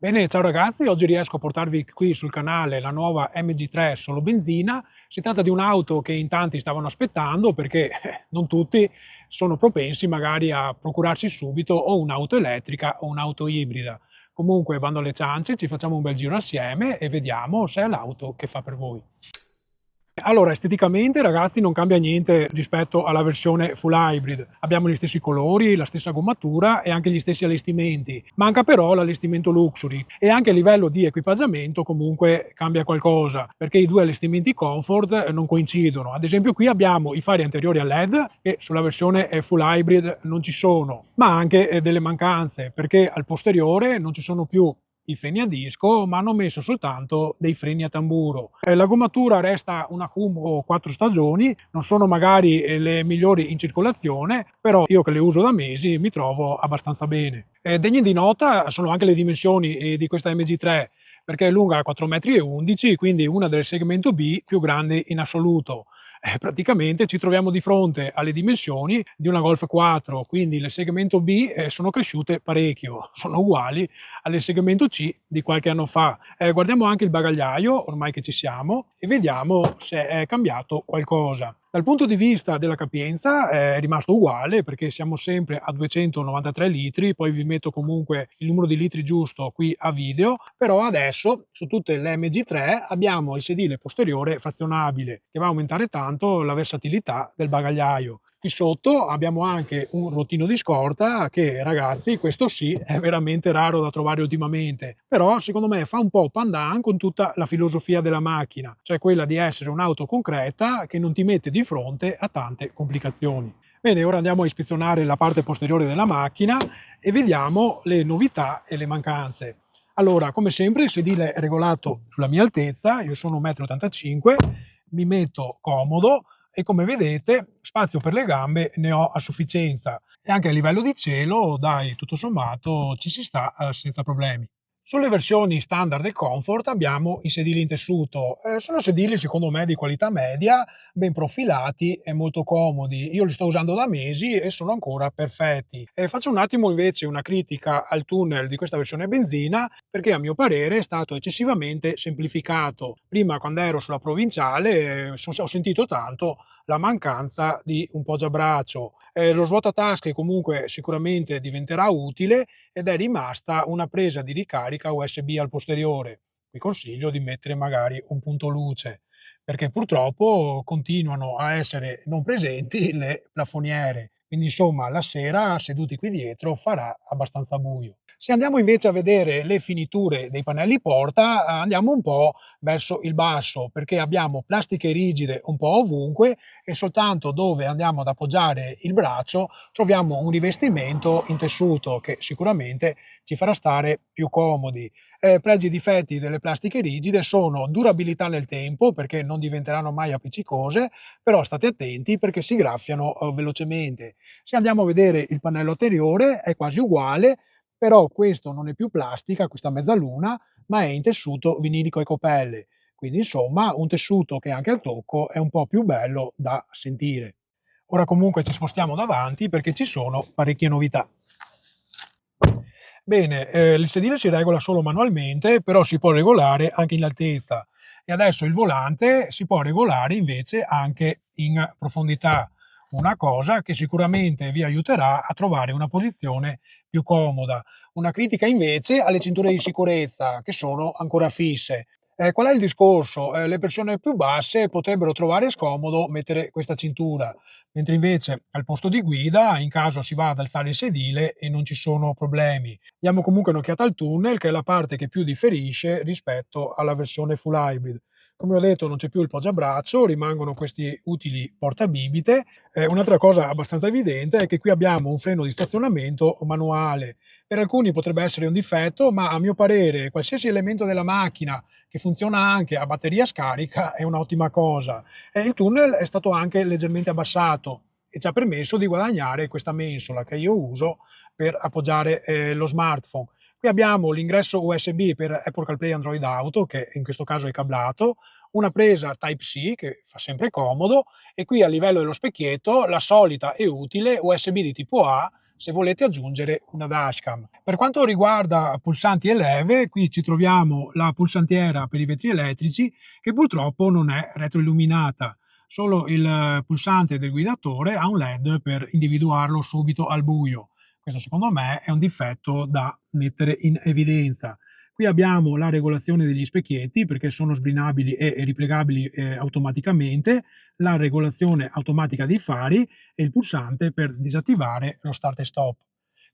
Bene, ciao ragazzi, oggi riesco a portarvi qui sul canale la nuova MG3 solo benzina. Si tratta di un'auto che in tanti stavano aspettando perché non tutti sono propensi magari a procurarsi subito o un'auto elettrica o un'auto ibrida. Comunque, bando alle ciance, ci facciamo un bel giro assieme e vediamo se è l'auto che fa per voi. Allora, esteticamente ragazzi non cambia niente rispetto alla versione full hybrid. Abbiamo gli stessi colori, la stessa gommatura e anche gli stessi allestimenti. Manca però l'allestimento luxury e anche a livello di equipaggiamento comunque cambia qualcosa, perché i due allestimenti comfort non coincidono. Ad esempio qui abbiamo i fari anteriori a LED che sulla versione full hybrid non ci sono, ma anche delle mancanze, perché al posteriore non ci sono più i freni a disco, ma hanno messo soltanto dei freni a tamburo. La gommatura resta una Kumho 4 stagioni, non sono magari le migliori in circolazione, però io che le uso da mesi mi trovo abbastanza bene. Degne di nota sono anche le dimensioni di questa MG3, perché è lunga 4,11 m, quindi una del segmento B più grande in assoluto. Praticamente ci troviamo di fronte alle dimensioni di una Golf 4, quindi il segmento B sono cresciute parecchio, sono uguali al segmento C di qualche anno fa. Guardiamo anche il bagagliaio, ormai che ci siamo, e vediamo se è cambiato qualcosa. Dal punto di vista della capienza è rimasto uguale perché siamo sempre a 293 litri, poi vi metto comunque il numero di litri giusto qui a video, però adesso su tutte le MG3 abbiamo il sedile posteriore frazionabile che va a aumentare tanto la versatilità del bagagliaio. Qui sotto abbiamo anche un ruotino di scorta che, ragazzi, questo sì, è veramente raro da trovare ultimamente, però secondo me fa un po' pandan con tutta la filosofia della macchina, cioè quella di essere un'auto concreta che non ti mette di fronte a tante complicazioni. Bene, ora andiamo a ispezionare la parte posteriore della macchina e vediamo le novità e le mancanze. Allora, come sempre, il sedile è regolato sulla mia altezza, io sono 1,85 m, mi metto comodo, e come vedete spazio per le gambe ne ho a sufficienza e anche a livello di cielo, dai, tutto sommato ci si sta senza problemi. Sulle versioni standard e comfort abbiamo i sedili in tessuto, sono sedili secondo me di qualità media, ben profilati e molto comodi. Io li sto usando da mesi e sono ancora perfetti. Faccio un attimo invece una critica al tunnel di questa versione benzina perché a mio parere è stato eccessivamente semplificato. Prima quando ero sulla provinciale ho sentito tanto la mancanza di un poggiabraccio. Lo svuotatasche comunque sicuramente diventerà utile ed è rimasta una presa di ricarica USB al posteriore. Vi consiglio di mettere magari un punto luce, perché purtroppo continuano a essere non presenti le plafoniere, quindi insomma la sera seduti qui dietro farà abbastanza buio. Se andiamo invece a vedere le finiture dei pannelli porta, andiamo un po' verso il basso, perché abbiamo plastiche rigide un po' ovunque e soltanto dove andiamo ad appoggiare il braccio troviamo un rivestimento in tessuto che sicuramente ci farà stare più comodi. Pregi e difetti delle plastiche rigide sono durabilità nel tempo, perché non diventeranno mai appiccicose, però state attenti perché si graffiano velocemente. Se andiamo a vedere il pannello anteriore è quasi uguale, però questo non è più plastica, questa mezzaluna, ma è in tessuto vinilico ecopelle. Quindi insomma un tessuto che anche al tocco è un po' più bello da sentire. Ora comunque ci spostiamo davanti perché ci sono parecchie novità. Bene, il sedile si regola solo manualmente, però si può regolare anche in altezza e adesso il volante si può regolare invece anche in profondità, una cosa che sicuramente vi aiuterà a trovare una posizione più comoda. Una critica invece alle cinture di sicurezza che sono ancora fisse. Qual è il discorso? Le persone più basse potrebbero trovare scomodo mettere questa cintura, mentre invece al posto di guida, in caso si va ad alzare il sedile e non ci sono problemi. Diamo comunque un'occhiata al tunnel, che è la parte che più differisce rispetto alla versione full hybrid. Come ho detto non c'è più il poggiabraccio, rimangono questi utili portabibite. Un'altra cosa abbastanza evidente è che qui abbiamo un freno di stazionamento manuale. Per alcuni potrebbe essere un difetto, ma a mio parere qualsiasi elemento della macchina che funziona anche a batteria scarica è un'ottima cosa. Il tunnel è stato anche leggermente abbassato e ci ha permesso di guadagnare questa mensola che io uso per appoggiare lo smartphone. Qui abbiamo l'ingresso USB per Apple CarPlay Android Auto, che in questo caso è cablato, una presa Type-C che fa sempre comodo e qui a livello dello specchietto la solita e utile USB di tipo A se volete aggiungere una dashcam. Per quanto riguarda pulsanti e leve, qui ci troviamo la pulsantiera per i vetri elettrici, che purtroppo non è retroilluminata. Solo il pulsante del guidatore ha un LED per individuarlo subito al buio. Questo secondo me è un difetto da mettere in evidenza. Qui abbiamo la regolazione degli specchietti perché sono sbrinabili e riplegabili automaticamente, la regolazione automatica dei fari e il pulsante per disattivare lo start e stop.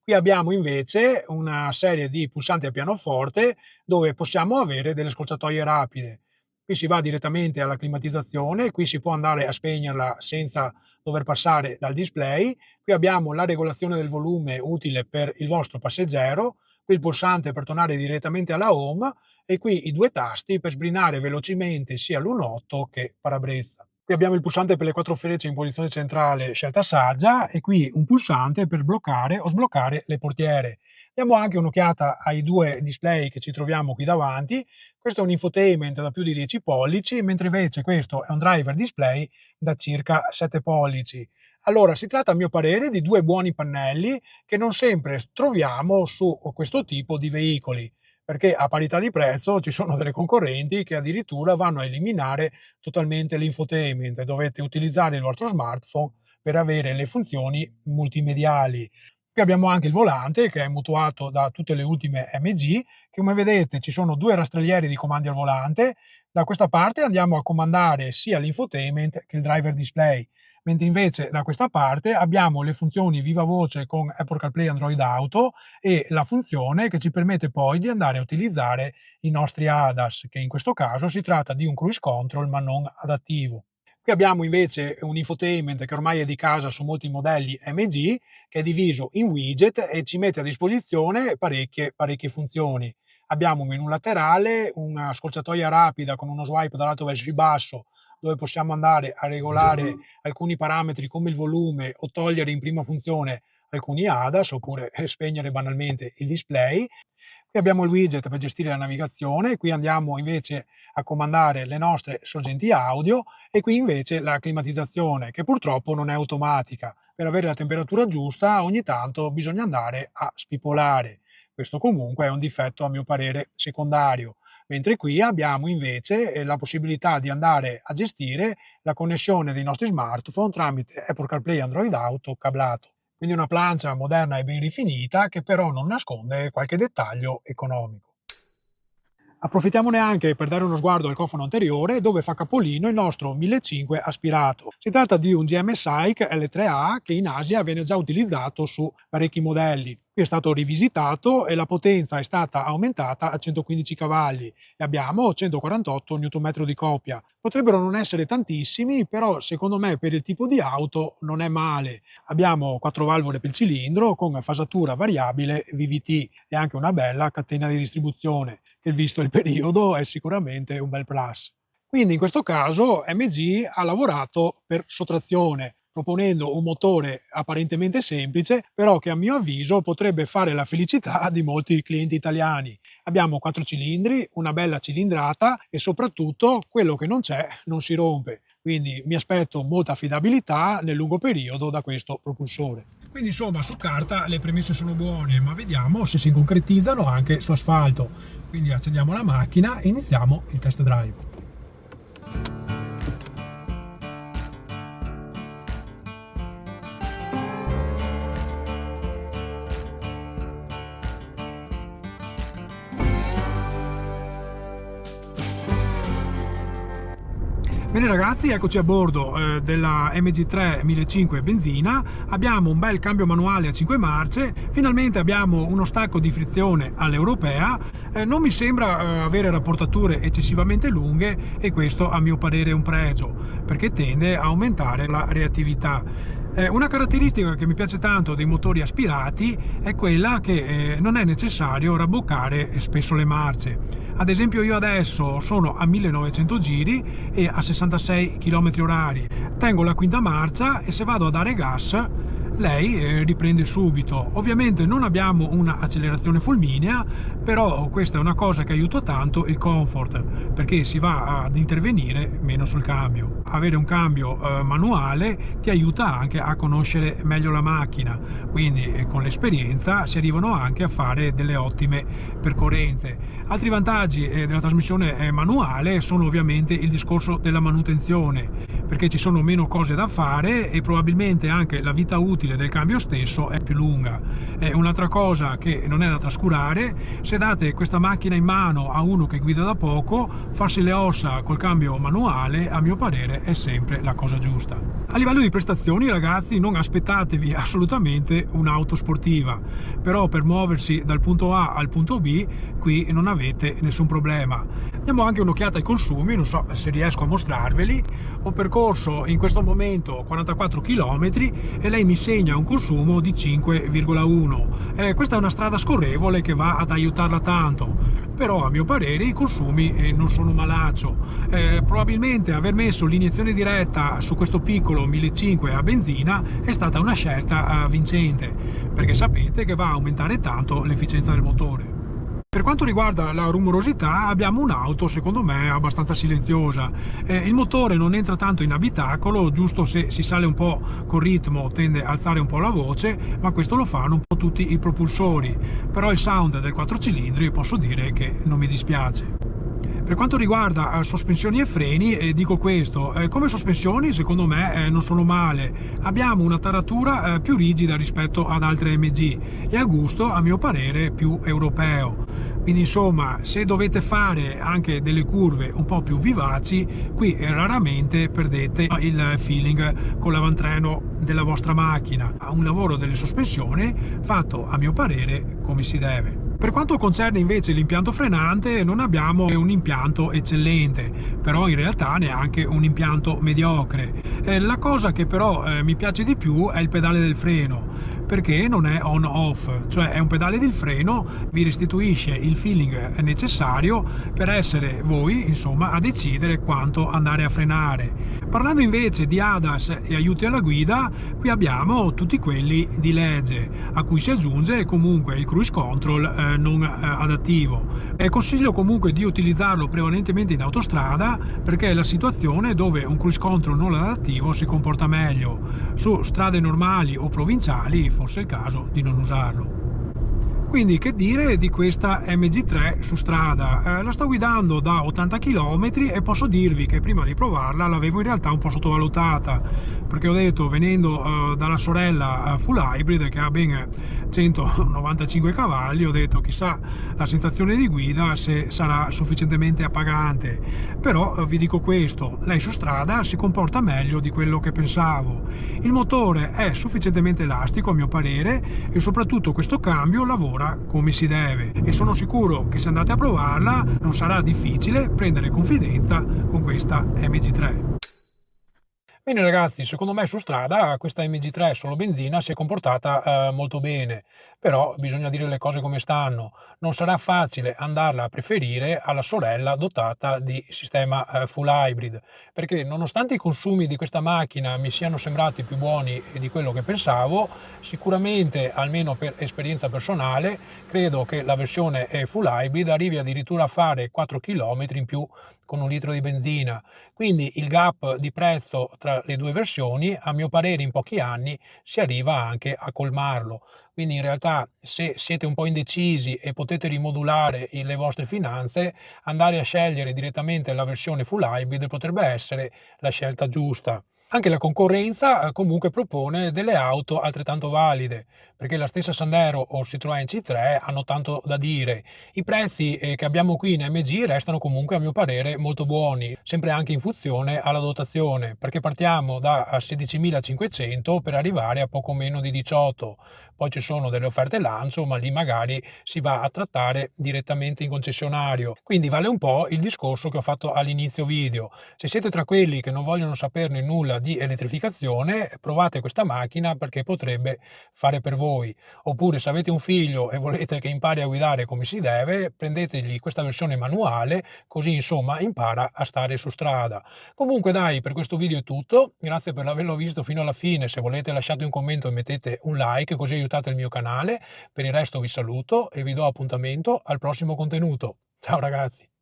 Qui abbiamo invece una serie di pulsanti a pianoforte dove possiamo avere delle scorciatoie rapide. Qui si va direttamente alla climatizzazione, qui si può andare a spegnerla senza dover passare dal display. Qui abbiamo la regolazione del volume utile per il vostro passeggero, qui il pulsante per tornare direttamente alla home e qui i due tasti per sbrinare velocemente sia l'1.8 che parabrezza. Qui abbiamo il pulsante per le 4 frecce in posizione centrale scelta saggia e qui un pulsante per bloccare o sbloccare le portiere. Diamo anche un'occhiata ai due display che ci troviamo qui davanti. Questo è un infotainment da più di 10 pollici, mentre invece questo è un driver display da circa 7 pollici. Allora, si tratta a mio parere di due buoni pannelli che non sempre troviamo su questo tipo di veicoli, perché a parità di prezzo ci sono delle concorrenti che addirittura vanno a eliminare totalmente l'infotainment e dovete utilizzare il vostro smartphone per avere le funzioni multimediali. Qui abbiamo anche il volante che è mutuato da tutte le ultime MG, che come vedete ci sono due rastrellieri di comandi al volante. Da questa parte andiamo a comandare sia l'infotainment che il driver display, mentre invece da questa parte abbiamo le funzioni viva voce con Apple CarPlay e Android Auto e la funzione che ci permette poi di andare a utilizzare i nostri ADAS, che in questo caso si tratta di un cruise control ma non adattivo. Qui abbiamo invece un infotainment che ormai è di casa su molti modelli MG, che è diviso in widget e ci mette a disposizione parecchie funzioni. Abbiamo un menu laterale, una scorciatoia rapida con uno swipe dall'alto verso il basso, dove possiamo andare a regolare alcuni parametri come il volume o togliere in prima funzione alcuni ADAS oppure spegnere banalmente il display. Qui abbiamo il widget per gestire la navigazione, qui andiamo invece a comandare le nostre sorgenti audio e qui invece la climatizzazione che purtroppo non è automatica. Per avere la temperatura giusta ogni tanto bisogna andare a spipolare. Questo comunque è un difetto a mio parere secondario. Mentre qui abbiamo invece la possibilità di andare a gestire la connessione dei nostri smartphone tramite Apple CarPlay e Android Auto cablato. Quindi una plancia moderna e ben rifinita che però non nasconde qualche dettaglio economico. Approfittiamone anche per dare uno sguardo al cofano anteriore dove fa capolino il nostro 1500 aspirato. Si tratta di un GM SAIC L3A che in Asia viene già utilizzato su parecchi modelli. Qui è stato rivisitato e la potenza è stata aumentata a 115 cavalli e abbiamo 148 Nm di coppia. Potrebbero non essere tantissimi, però secondo me per il tipo di auto non è male. Abbiamo 4 valvole per cilindro con fasatura variabile VVT e anche una bella catena di distribuzione, che visto il periodo è sicuramente un bel plus. Quindi in questo caso MG ha lavorato per sottrazione, proponendo un motore apparentemente semplice, però che a mio avviso potrebbe fare la felicità di molti clienti italiani. Abbiamo 4 cilindri, una bella cilindrata e soprattutto quello che non c'è non si rompe. Quindi mi aspetto molta affidabilità nel lungo periodo da questo propulsore. Quindi insomma su carta le premesse sono buone, ma vediamo se si concretizzano anche su asfalto. Quindi accendiamo la macchina e iniziamo il test drive. Bene ragazzi, eccoci a bordo della MG3 1500 benzina. Abbiamo un bel cambio manuale a 5 marce, finalmente abbiamo uno stacco di frizione all'europea, non mi sembra avere rapportature eccessivamente lunghe e questo a mio parere è un pregio perché tende a aumentare la reattività. Una caratteristica che mi piace tanto dei motori aspirati è quella che non è necessario rabboccare spesso le marce. Ad esempio io adesso sono a 1900 giri e a 66 km/h. Tengo la quinta marcia e se vado a dare gas lei riprende subito. Ovviamente non abbiamo una accelerazione fulminea, però questa è una cosa che aiuta tanto il comfort, perché si va ad intervenire meno sul cambio. Avere un cambio manuale ti aiuta anche a conoscere meglio la macchina, quindi con l'esperienza si arrivano anche a fare delle ottime percorrenze. Altri vantaggi della trasmissione manuale sono ovviamente il discorso della manutenzione, perché ci sono meno cose da fare e probabilmente anche la vita utile del cambio stesso è più lunga. Un'altra cosa che non è da trascurare: se date questa macchina in mano a uno che guida da poco, farsi le ossa col cambio manuale a mio parere è sempre la cosa giusta. A livello di prestazioni, ragazzi, non aspettatevi assolutamente un'auto sportiva, però per muoversi dal punto A al punto B qui non avete nessun problema. Diamo anche un'occhiata ai consumi, non so se riesco a mostrarveli. Ho percorso in questo momento 44 km e lei mi segna un consumo di 5,1. Questa è una strada scorrevole che va ad aiutarla tanto, però a mio parere i consumi non sono malaccio. Probabilmente aver messo l'iniezione diretta su questo piccolo 1500 a benzina è stata una scelta vincente, perché sapete che va a aumentare tanto l'efficienza del motore. Per quanto riguarda la rumorosità, abbiamo un'auto secondo me abbastanza silenziosa. Il motore non entra tanto in abitacolo, giusto se si sale un po' col ritmo tende a alzare un po' la voce, ma questo lo fanno un po' tutti i propulsori. Però il sound del 4 cilindri posso dire che non mi dispiace. Per quanto riguarda sospensioni e freni, dico questo: come sospensioni secondo me non sono male, abbiamo una taratura più rigida rispetto ad altre MG e a gusto a mio parere più europeo, quindi insomma se dovete fare anche delle curve un po' più vivaci qui raramente perdete il feeling con l'avantreno della vostra macchina. Ha un lavoro delle sospensioni fatto a mio parere come si deve. Per quanto concerne invece l'impianto frenante, non abbiamo un impianto eccellente, però in realtà neanche un impianto mediocre. La cosa che però mi piace di più è il pedale del freno, perché non è on-off, cioè è un pedale del freno, vi restituisce il feeling necessario per essere voi, insomma, a decidere quanto andare a frenare. Parlando invece di ADAS e aiuti alla guida, qui abbiamo tutti quelli di legge, a cui si aggiunge comunque il cruise control non adattivo. Consiglio comunque di utilizzarlo prevalentemente in autostrada, perché è la situazione dove un cruise control non adattivo si comporta meglio. Su strade normali o provinciali forse è il caso di non usarlo. Quindi che dire di questa MG3 su strada? La sto guidando da 80 km e posso dirvi che prima di provarla l'avevo in realtà un po' sottovalutata, perché ho detto, venendo dalla sorella full hybrid che ha ben 195 cavalli, ho detto chissà la sensazione di guida se sarà sufficientemente appagante. Però vi dico questo: lei su strada si comporta meglio di quello che pensavo. Il motore è sufficientemente elastico a mio parere e soprattutto questo cambio lavora come si deve, e sono sicuro che se andate a provarla non sarà difficile prendere confidenza con questa MG3. Bene ragazzi, secondo me su strada questa MG3 solo benzina si è comportata molto bene, però bisogna dire le cose come stanno. Non sarà facile andarla a preferire alla sorella dotata di sistema full hybrid, perché nonostante i consumi di questa macchina mi siano sembrati più buoni di quello che pensavo, sicuramente, almeno per esperienza personale, credo che la versione full hybrid arrivi addirittura a fare 4 km in più con un litro di benzina. Quindi il gap di prezzo tra le due versioni, a mio parere, in pochi anni si arriva anche a colmarlo. Quindi in realtà, se siete un po' indecisi e potete rimodulare le vostre finanze, andare a scegliere direttamente la versione full hybrid potrebbe essere la scelta giusta. Anche la concorrenza comunque propone delle auto altrettanto valide, perché la stessa Sandero o Citroën C3 hanno tanto da dire. I prezzi che abbiamo qui in MG restano comunque a mio parere molto buoni, sempre anche in funzione alla dotazione, perché partiamo da 16.500 per arrivare a poco meno di 18. Poi ci sono delle offerte lancio, ma lì magari si va a trattare direttamente in concessionario. Quindi vale un po' il discorso che ho fatto all'inizio video. Se siete tra quelli che non vogliono saperne nulla di elettrificazione, provate questa macchina perché potrebbe fare per voi. Oppure se avete un figlio e volete che impari a guidare come si deve, prendetegli questa versione manuale, così insomma impara a stare su strada. Comunque dai, per questo video è tutto. tutto, grazie per averlo visto fino alla fine. Se volete lasciate un commento e mettete un like, così aiutate il mio canale. Per il resto vi saluto e vi do appuntamento al prossimo contenuto. Ciao ragazzi.